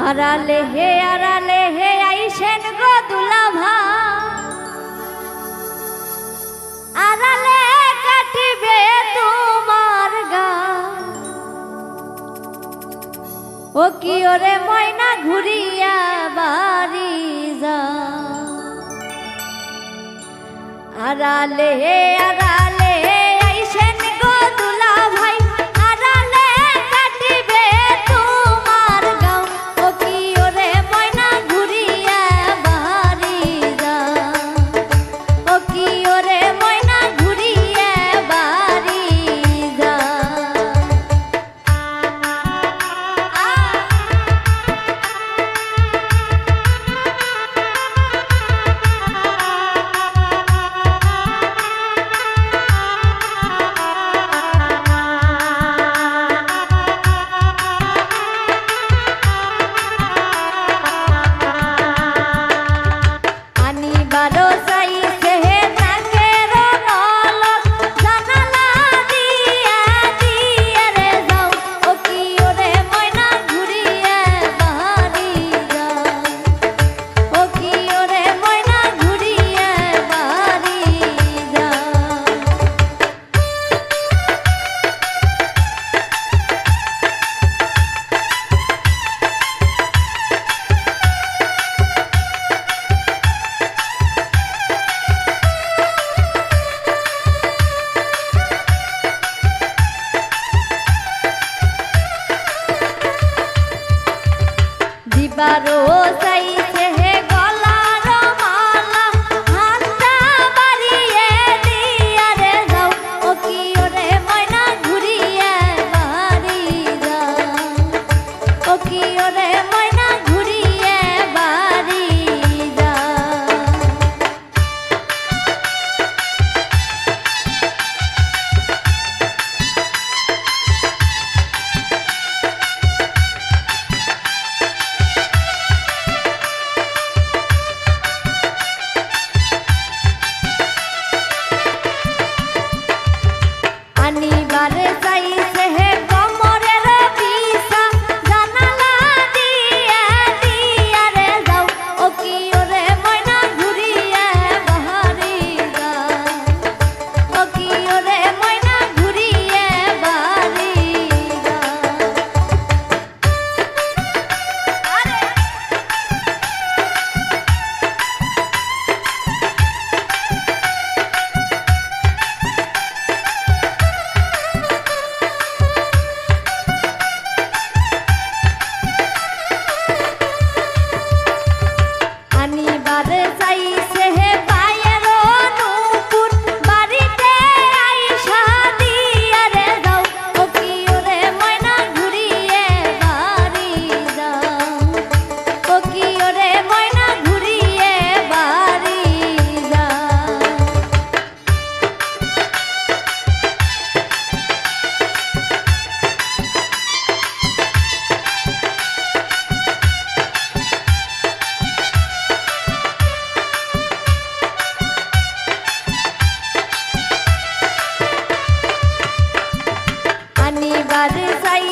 আড়ালে হে আইসেন গো দুলাভা, আড়ালে কাটিবে তোমার গা। ও কি ওরে ময়না ঘুরিয়া বাড়ি যা। আড়ালে আইসেন গো দুলা ভাই, আড়ালে কাটিবে তোমার গাঁও। ও কি ওরে ময়না ঘুরিয়া বাড়ি যা। ও কি ওরে ময়না ঘুরিয়া বাড়ি যা। দিবারো চাইছে হে গলার মালা, হাতটা বাড়িয়ে দিয়া রে যাও। ও কি ওরে ময়না ঘুরিয়া বাড়ি যা। ও কি ওরে ময়না ঘুরিয়া বাড়ি যা। আনিবারে চাইছে হে কমরের পিসা, জানালা দিয়া দিয়া রে যাও। ও কি ওরে ময়না ঘুরিয়া বাড়ি যা। ও কি ওরে ময়না ঘুরিয়া বাড়ি যা। আনিবারে চাইছে হে পায়ের নুপুর, বাড়িতে আইসা দিয়া রে যাও। ও কি ওরে ময়না ঘুরিয়া বাড়ি যা। ও কি ওরে ময়না ঘুরিয়া বাড়ি যা। আনিবারে চাইছে হে কমরের পিসা, জানালা দিয়া দিয়া রে যাও। ও কি ওরে ময়না ঘুরিয়া বাড়ি যা। ও কি ওরে ময়না ঘুরিয়া বাড়ি যা। আনিবারে চাই